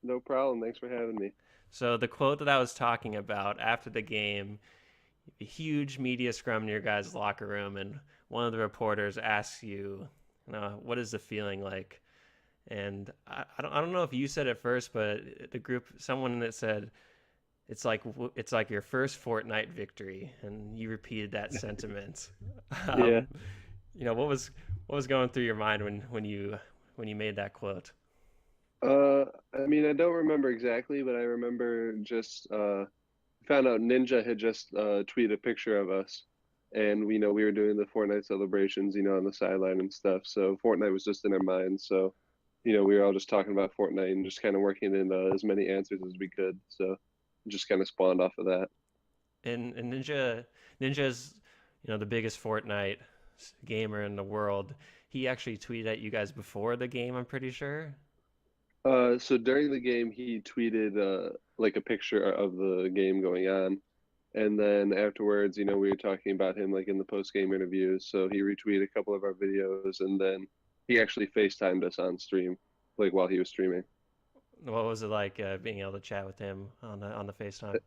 No problem. Thanks for having me. So the quote that I was talking about after the game, a huge media scrum in your guys' locker room, and one of the reporters asks you, what is the feeling like? And I don't know if you said it first, but the group, someone that said it's like your first Fortnite victory, and you repeated that sentiment. Yeah. Um, what was going through your mind when you made that quote? Uh, I mean, I don't remember exactly, but I remember just found out Ninja had just tweeted a picture of us, and we were doing the Fortnite celebrations, on the sideline and stuff. So Fortnite was just in our minds. So, we were all just talking about Fortnite and just kind of working in as many answers as we could. So, just kind of spawned off of that. And Ninja's the biggest Fortnite gamer in the world. He actually tweeted at you guys before the game, I'm pretty sure. So during the game, he tweeted like a picture of the game going on. And then afterwards, we were talking about him like in the post game interviews. So he retweeted a couple of our videos and then he actually FaceTimed us on stream, like while he was streaming. What was it like being able to chat with him on the FaceTime?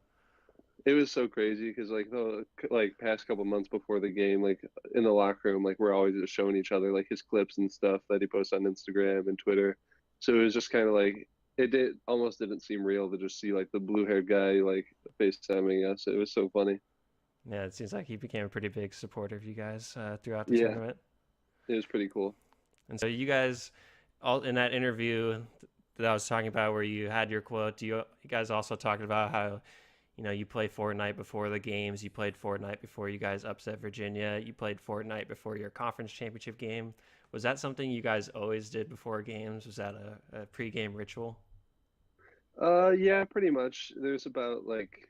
It was so crazy because like the like past couple months before the game, like in the locker room, like we're always just showing each other like his clips and stuff that he posts on Instagram and Twitter. So it was just kind of like it almost didn't seem real to just see like the blue haired guy like FaceTiming us. It was so funny. Yeah, it seems like he became a pretty big supporter of you guys throughout the Yeah, tournament. it was pretty cool. And so you guys, all in that interview that I was talking about, where you had your quote, you guys also talked about how you play Fortnite before the games. You played Fortnite before you guys upset Virginia. You played Fortnite before your conference championship game. Was that something you guys always did before games? Was that a pregame ritual? Yeah, pretty much. There's about like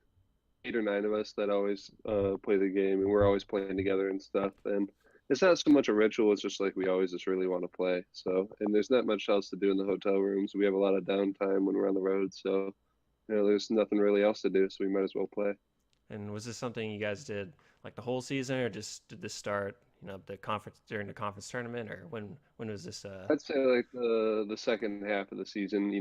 8 or 9 of us that always play the game, and we're always playing together and stuff. And it's not so much a ritual; it's just like we always just really want to play. So, and there's not much else to do in the hotel rooms. We have a lot of downtime when we're on the road, so there's nothing really else to do. So we might as well play. And was this something you guys did like the whole season, or just did this start, the conference during the conference tournament, or when was this? I'd say like the second half of the season.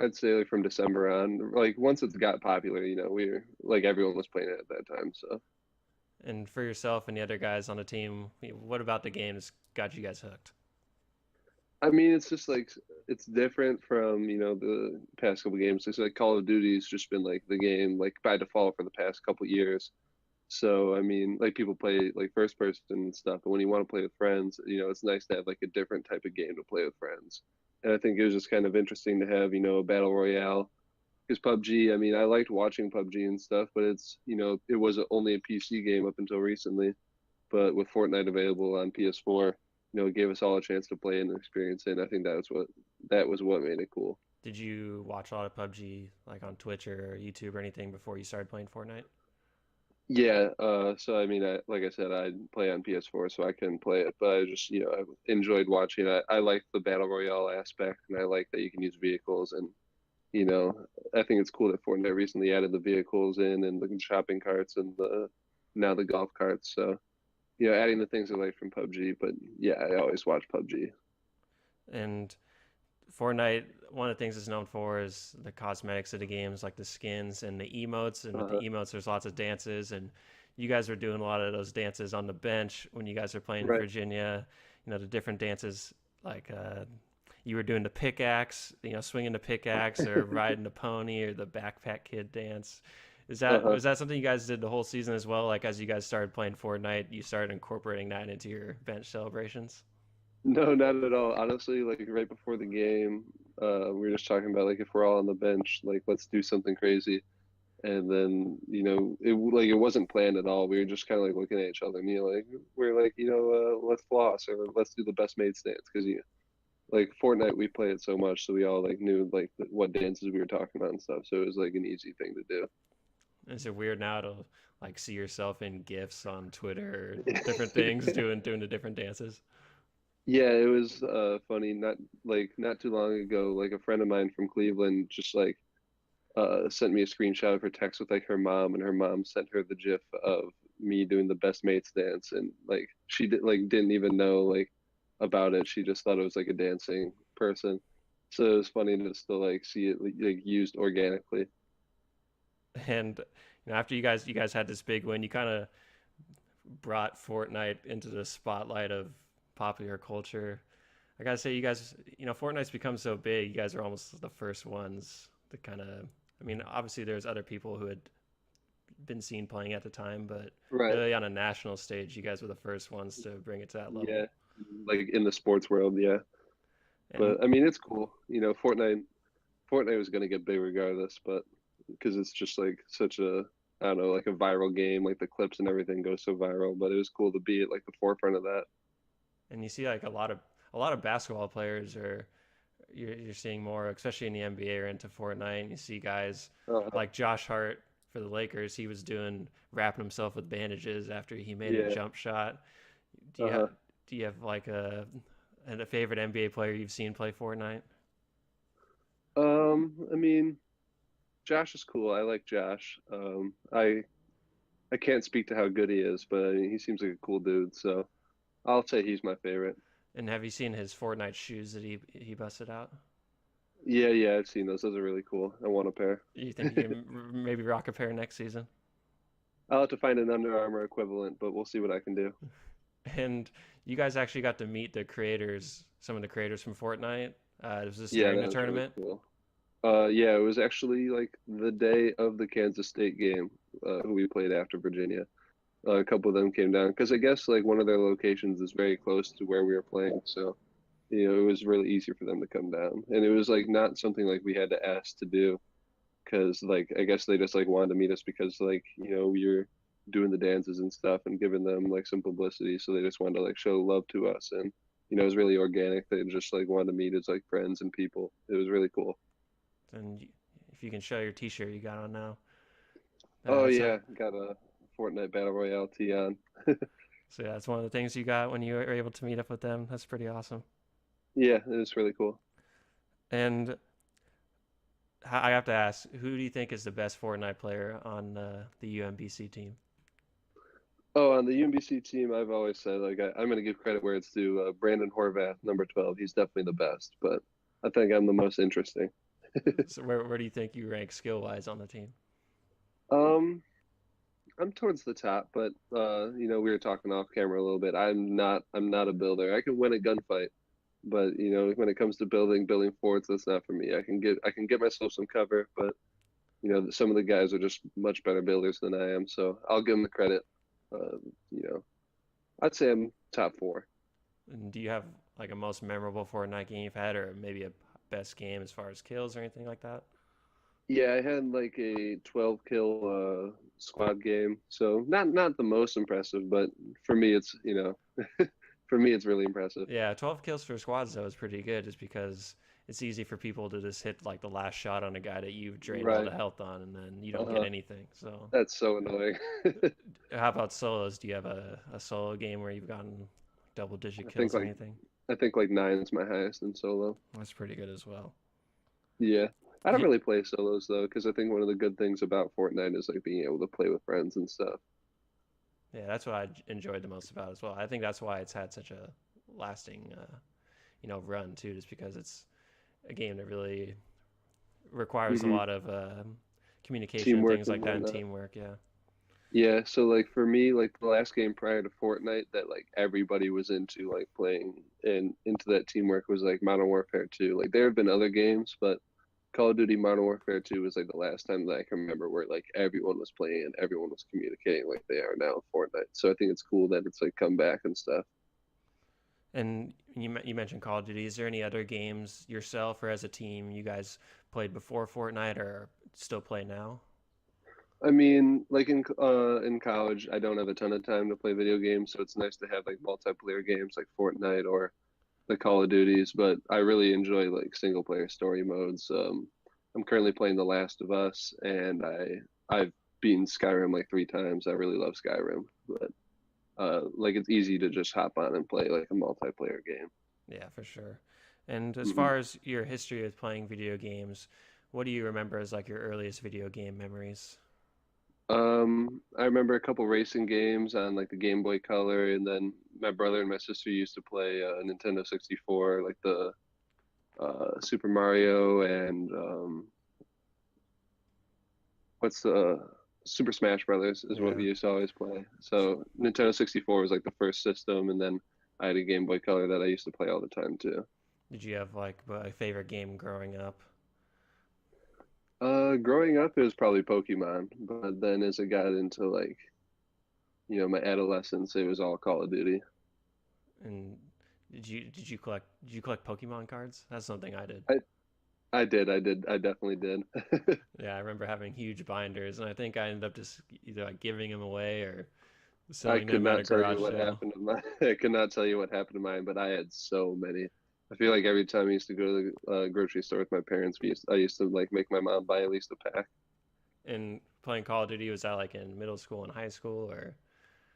I'd say like from December on. Like once it got popular, we're like everyone was playing it at that time. So. And for yourself and the other guys on the team, what about the games got you guys hooked? I mean, it's just like it's different from the past couple games. It's like Call of Duty's just been like the game like by default for the past couple years. So I mean, like people play like first person and stuff, but when you want to play with friends, it's nice to have like a different type of game to play with friends. And I think it was just kind of interesting to have a battle royale because PUBG. I mean, I liked watching PUBG and stuff, but it was only a PC game up until recently. But with Fortnite available on PS4, it gave us all a chance to play and experience it. And I think that was what made it cool. Did you watch a lot of PUBG like on Twitch or YouTube or anything before you started playing Fortnite? Yeah, so I mean, like I said, I play on PS4, so I couldn't play it, but I just, I enjoyed watching it. I like the battle royale aspect, and I like that you can use vehicles, and you know, I think it's cool that Fortnite recently added the vehicles in and the shopping carts and the now the golf carts. So, adding the things I like from PUBG. But yeah, I always watch PUBG. And Fortnite, one of the things it's known for is the cosmetics of the games, like the skins and the emotes. And with the Uh, emotes, there's lots of dances. And you guys were doing a lot of those dances on the bench when you guys were playing right. Virginia. The different dances, like you were doing the pickaxe, swinging the pickaxe or riding the pony or the backpack kid dance. Is that Uh-huh. was that something you guys did the whole season as well? Like as you guys started playing Fortnite, you started incorporating that into your bench celebrations. No, not at all. Honestly, like right before the game, we were just talking about like if we're all on the bench, like let's do something crazy. And then, it wasn't planned at all. We were just kind of like looking at each other, and like we're like, let's floss or let's do the best made stance because like Fortnite, we play it so much, so we all like knew like what dances we were talking about and stuff. So it was like an easy thing to do. Is it weird now to like see yourself in gifs on Twitter, or different things doing the different dances? Yeah, it was funny. Not too long ago, like a friend of mine from Cleveland just like sent me a screenshot of her text with like her mom, and her mom sent her the GIF of me doing the best mates dance, and like she didn't even know like about it. She just thought it was like a dancing person. So it was funny to still like see it like used organically. And after you guys had this big win, you kind of brought Fortnite into the spotlight of popular culture. I gotta say, you guys, Fortnite's become so big. You guys are almost the first ones to kind of. I mean, obviously, there's other people who had been seen playing at the time, but Right. really on a national stage, you guys were the first ones to bring it to that Yeah. level. Like in the sports world, yeah. And But I mean, it's cool. Fortnite was gonna get big regardless, but because it's just like such a I don't know, like a viral game, like the clips and everything go so viral. But it was cool to be at like the forefront of that. and you see like a lot of basketball players are you're seeing more, especially in the NBA, are into Fortnite. And you see guys Uh, like Josh Hart for the Lakers. He was doing wrapping himself with bandages after he made a yeah. jump shot. Do you Uh-huh. do you have like a favorite NBA player you've seen play Fortnite? I mean, Josh is cool. I like Josh. I can't speak to how good he is, but I mean, he seems like a cool dude. So I'll say he's my favorite. And have you seen his Fortnite shoes that he busted out? Yeah, yeah, I've seen those. Those are really cool. I want a pair. You think he can maybe rock a pair next season? I'll have to find an Under Armour equivalent, but we'll see what I can do. And you guys actually got to meet the creators, some of the creators from Fortnite. Was this Yeah, during that the was really tournament? cool. Yeah, it was actually like the day of the Kansas State game, who we played after Virginia. A couple of them came down because I guess like one of their locations is very close to where we were playing, so it was really easy for them to come down, and it was like not something like we had to ask to do because like I guess they just like wanted to meet us because like we were doing the dances and stuff and giving them like some publicity, so they just wanted to like show love to us, and it was really organic. They just like wanted to meet as like friends and people. It was really cool. And if you can show your T-shirt you got on now, Oh that's a yeah, got a Fortnite Battle Royale tee on. so yeah, that's one of the things you got when you were able to meet up with them. That's pretty awesome. Yeah, it was really cool. And I have to ask, who do you think is the best Fortnite player on the UMBC team? Oh, on the UMBC team, I've always said like I'm going to give credit where it's due. Brandon Horvath, number 12, he's definitely the best, but I think I'm the most interesting. So where do you think you rank skill wise on the team? Um, I'm towards the top, but we were talking off camera a little bit. I'm not a builder. I can win a gunfight, but when it comes to building forts, that's not for me. I can get myself some cover, but some of the guys are just much better builders than I am, so I'll give them the credit. Uh, you know, I'd say I'm top four. And do you have like a most memorable Fortnite game you've had, or maybe a best game as far as kills or anything like that? Yeah, I had like a 12 kill squad game. So not the most impressive, but for me for me it's really impressive. Yeah, 12 kills for squads though is pretty good, just because it's easy for people to just hit like the last shot on a guy that you've drained all Right. the health on, and then you don't get Uh-huh. anything. So, That's so annoying. how about solos? Do you have a solo game where you've gotten double digit I think kills or like anything? I think like nine is my highest in solo. That's pretty good as well. Yeah. I don't Yeah, really play solos though, because I think one of the good things about Fortnite is like being able to play with friends and stuff. yeah, that's what I enjoyed the most about it as well. I think that's why it's had such a lasting, run too, just because it's a game that really requires a Hmm. lot of communication and Teamwork things and like that and whatnot. teamwork. Yeah. Yeah, so like for me, like the last game prior to Fortnite that like everybody was into like playing and into that teamwork was like Modern Warfare 2. Like there have been other games, but Call of Duty Modern Warfare 2 was like the last time that I can remember where like everyone was playing and everyone was communicating like they are now in Fortnite. So I think it's cool that it's like come back and stuff. And you mentioned Call of Duty. Is there any other games yourself or as a team you guys played before Fortnite or still play now? I mean, like in college, I don't have a ton of time to play video games, so it's nice to have like multiplayer games like Fortnite or the Call of Duties, but I really enjoy like single player story modes. I'm currently playing The Last of Us, and I've beaten Skyrim like 3 times. I really love Skyrim, but like it's easy to just hop on and play like a multiplayer game. Yeah, for sure. And as Hmm. far as your history with playing video games, what do you remember as like your earliest video game memories? I remember a couple racing games on like the Game Boy Color, and then my brother and my sister used to play Nintendo 64, like Super Mario and what's the Super Smash Brothers is what Yeah. we used to always play. So Nintendo 64 was like the first system, and then I had a Game Boy Color that I used to play all the time too. Did you have like a favorite game growing up? Growing up, it was probably Pokemon, but then as I got into like, my adolescence, it was all Call of Duty. And did you collect Pokemon cards? That's something I did. I I definitely did. Yeah, I remember having huge binders, and I think I ended up just either like giving them away or I selling could them at a not tell you garage what sale. happened to mine. I could not tell you what happened to mine, but I had so many. I feel like every time I used to go to the grocery store with my parents, I used to like make my mom buy at least a pack. And playing Call of Duty, was that like in middle school and high school, or?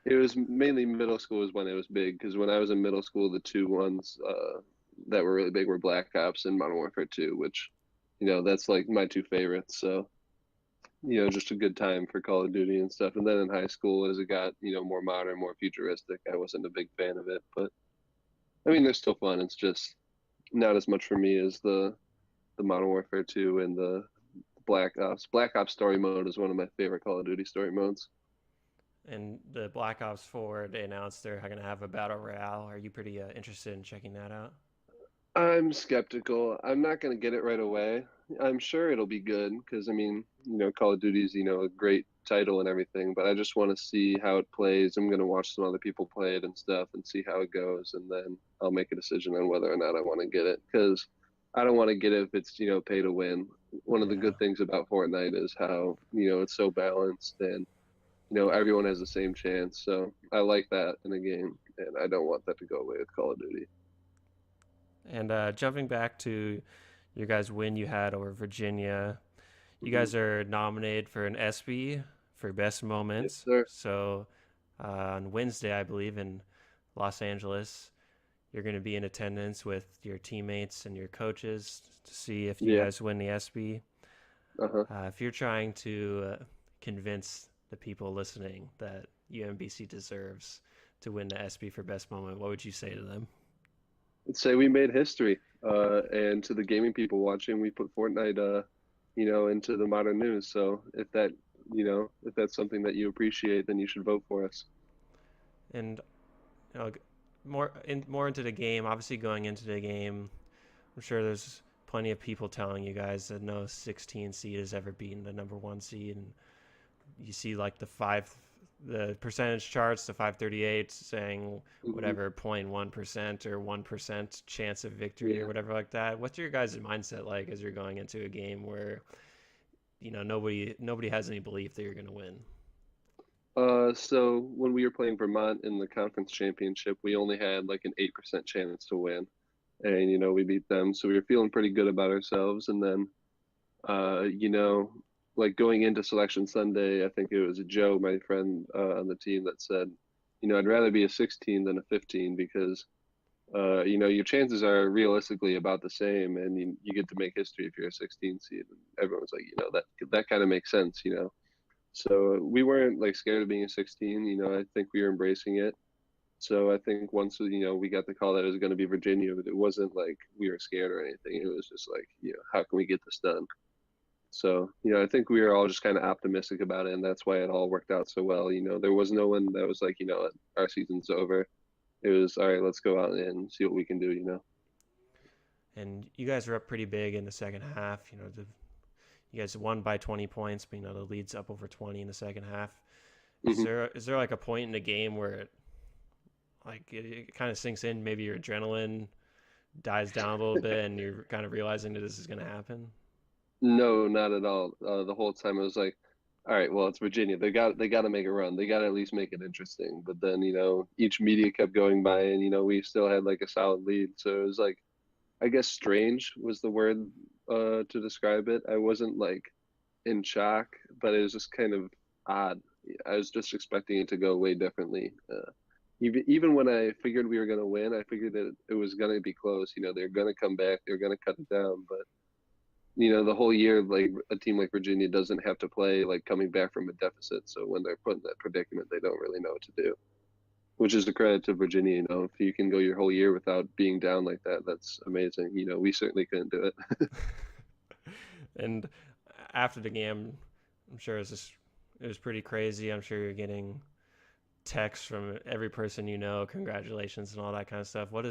It was mainly middle school is when it was big because when I was in middle school, the two ones that were really big were Black Ops and Modern Warfare 2, which, that's like my two favorites. So, just a good time for Call of Duty and stuff. And then in high school, as it got, more modern, more futuristic, I wasn't a big fan of it. But I mean, they're still fun. It's just not as much for me as the Modern Warfare 2 and the Black Ops. Black Ops story mode is one of my favorite Call of Duty story modes. And the Black Ops 4, they announced they're going to have a battle royale. Are you pretty interested in checking that out? I'm skeptical. I'm not going to get it right away. I'm sure it'll be good because, I mean, Call of Duty is, a great title and everything, but I just want to see how it plays. I'm going to watch some other people play it and stuff and see how it goes. And then I'll make a decision on whether or not I want to get it because I don't want to get it if it's, pay to win. One of the Yeah. good things about Fortnite is how, it's so balanced and, everyone has the same chance. So I like that in a game and I don't want that to go away with Call of Duty. And jumping back to your guys' win you had over Virginia, you Mhm. guys are nominated for an ESPY for best Yes, moments. sir. So on Wednesday, I believe in Los Angeles, you're going to be in attendance with your teammates and your coaches to see if you Yeah. guys win the ESPY. Uh-huh. If you're trying to convince the people listening that UMBC deserves to win the ESPY for best moment, what would you say to them? Let's say we made history. And to the gaming people watching, we put Fortnite, into the modern news. So if that's something that you appreciate, then you should vote for us. And more into the game. Obviously, going into the game, I'm sure there's plenty of people telling you guys that no 16 seed has ever beaten the number one seed, and you see like the percentage charts, the 538 saying Hmm. whatever 0.1% or 1% chance of victory or Yeah. whatever like that. What's your guys' mindset like as you're going into a game where nobody has any belief that you're going to win? So when we were playing Vermont in the conference championship, we only had like an 8% chance to win. And, we beat them. So we were feeling pretty good about ourselves. And then, uh, you know, like going into selection Sunday, I think it was Joe, my friend on the team, that said, I'd rather be a 16 than a 15 because, your chances are realistically about the same, and you get to make history if you're a 16 seed. And everyone's like, that kind of makes sense. So we weren't like scared of being a 16. I think we were embracing it. So I think once we got the call that it was going to be Virginia, but it wasn't like we were scared or anything. It was just like, how can we get this done? So, I think we were all just kind of optimistic about it, and that's why it all worked out so well. There was no one that was like, our season's over. It was, all right, let's go out and see what we can do. And you guys were up pretty big in the second half. You guys won by 20 points, but the lead's up over 20 in the second half. Is Hmm. there is there like a point in the game where it kind of sinks in? Maybe your adrenaline dies down a little bit, and you're kind of realizing that this is going to happen. No, not at all. The whole time I was like, all right, well, it's Virginia. They got to make a run. They got to at least make it interesting. But then, each media kept going by, and we still had like a solid lead. So it was like, I guess strange was the word to describe it. I wasn't like in shock, but it was just kind of odd. I was just expecting it to go way differently. Even when I figured we were going to win, I figured that it was going to be close. They're going to come back, they're going to cut it down. But the whole year, like a team like Virginia doesn't have to play like coming back from a deficit. So when they're put in that predicament, they don't really know what to do. which is a credit to Virginia. You know, if you can go your whole year without being down like that, that's amazing. You know, we certainly couldn't do it. And after the game, I'm sure it was pretty crazy. I'm sure you're getting texts from every person you know, congratulations and all that kind of stuff. What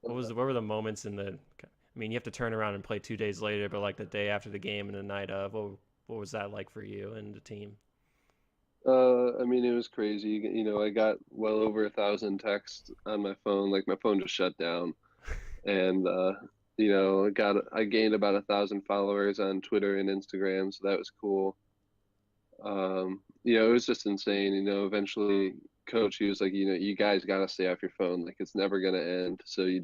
were the moments in the? I mean, you have to turn around and play 2 days later, but like the day after the game and the night of, what was that like for you and the team? I mean, it was crazy. You know, I got well over 1,000 texts on my phone. Like my phone just shut down, and you know, I gained about 1,000 followers on Twitter and Instagram, so that was cool. You know, it was just insane. You know, eventually, coach he was like, you know, you guys got to stay off your phone. Like it's never gonna end. So you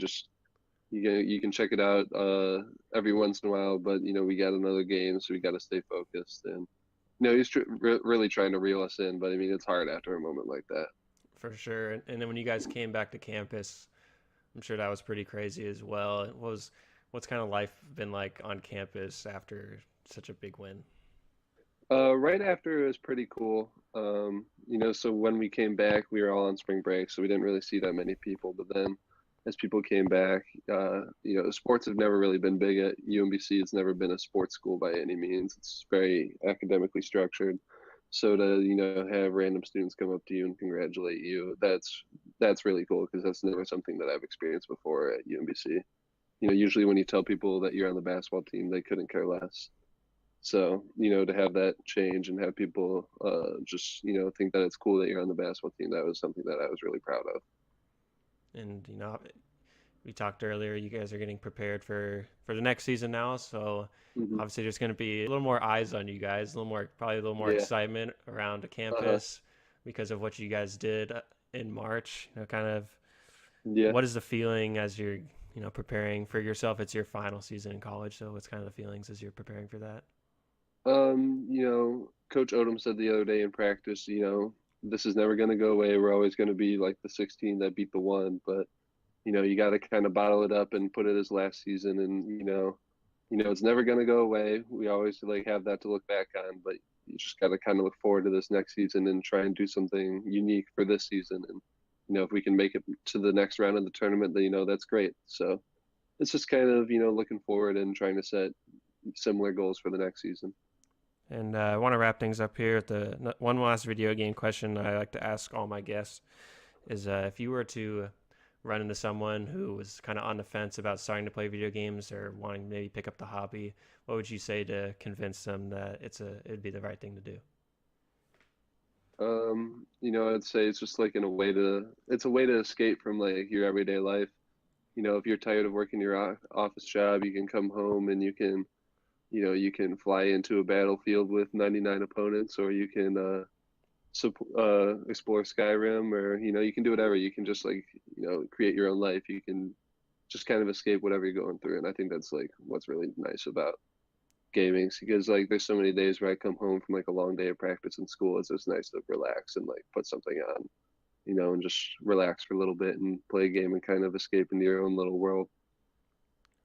can check it out every once in a while, but you know, we got another game, so we got to stay focused. And you know, really trying to reel us in, but I mean, it's hard after a moment like that. For sure. And then when you guys came back to campus, I'm sure that was pretty crazy as well. What's kind of life been like on campus after such a big win? Right after it was pretty cool. You know, so when we came back, we were all on spring break, so we didn't really see that many people. But then, as people came back, you know, sports have never really been big at UMBC. It's never been a sports school by any means. It's very academically structured. So to, you know, have random students come up to you and congratulate you, that's really cool because that's never something that I've experienced before at UMBC. You know, usually when you tell people that you're on the basketball team, they couldn't care less. So, you know, to have that change and have people just, you know, think that it's cool that you're on the basketball team, that was something that I was really proud of. And we talked earlier, you guys are getting prepared for the next season now, so Hmm. obviously there's going to be a little more eyes on you guys, a little more, probably a little more Yeah. excitement around the Uh-huh. campus because of what you guys did in March. You know, kind of Yeah. what is the feeling as you're, preparing for yourself? It's your final season in college, so what's kind of the feelings as you're preparing for that? You know, Coach Odom said the other day in practice, you know, this is never going to go away. We're always going to be like the 16 that beat the one, but you know, you got to kind of bottle it up and put it as last season, and you know, it's never going to go away. We always like have that to look back on, but you just got to kind of look forward to this next season and try and do something unique for this season. And you know, if we can make it to the next round of the tournament, then you know that's great. So it's just kind of you know looking forward and trying to set similar goals for the next season. And I want to wrap things up here with the one last video game question I like to ask all my guests is if you were to run into someone who was kind of on the fence about starting to play video games or wanting to maybe pick up the hobby, what would you say to convince them that it'd be the right thing to do? You know, I'd say it's just like it's a way to escape from like your everyday life. You know, if you're tired of working your office job, you can come home and you know, you can fly into a battlefield with 99 opponents, or you can explore Skyrim, or you know, you can do whatever. You can just like you know create your own life. You can just kind of escape whatever you're going through, and I think that's like what's really nice about gaming, because like there's so many days where I come home from like a long day of practice in school. It's just nice to relax and like put something on, you know, and just relax for a little bit and play a game and kind of escape into your own little world.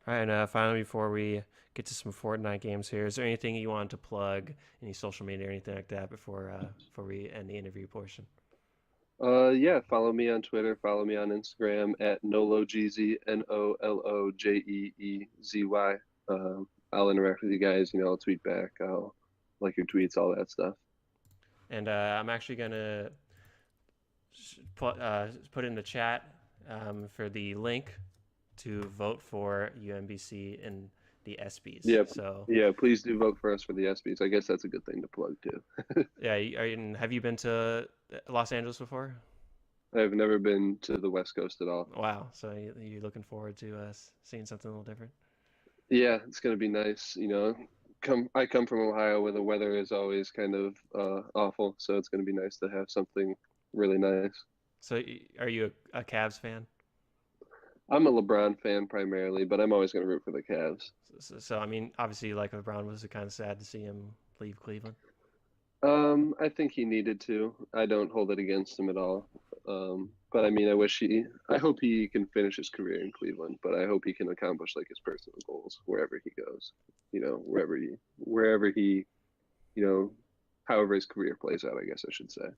All right, and finally, before we get to some Fortnite games here, is there anything you want to plug, any social media or anything like that before we end the interview portion? Yeah, follow me on Twitter, follow me on Instagram at NOLOGZ, NOLOJEEZY. I'll interact with you guys, you know, I'll tweet back, I'll like your tweets, all that stuff. And I'm actually gonna put in the chat for the link to vote for UMBC and the ESPYS. Yeah, So yeah, please do vote for us for the ESPYs. I guess that's a good thing to plug too. yeah, have you been to Los Angeles before? I've never been to the West Coast at all. Wow. So you're looking forward to seeing something a little different? Yeah, it's gonna be nice. You know, I come from Ohio where the weather is always kind of awful, so it's gonna be nice to have something really nice. So are you a Cavs fan? I'm a LeBron fan primarily, but I'm always gonna root for the Cavs. So I mean, obviously, like LeBron was kind of sad to see him leave Cleveland. I think he needed to. I don't hold it against him at all. But I mean, I hope he can finish his career in Cleveland, but I hope he can accomplish like his personal goals wherever he goes. You know, wherever he, you know, however his career plays out, I guess I should say.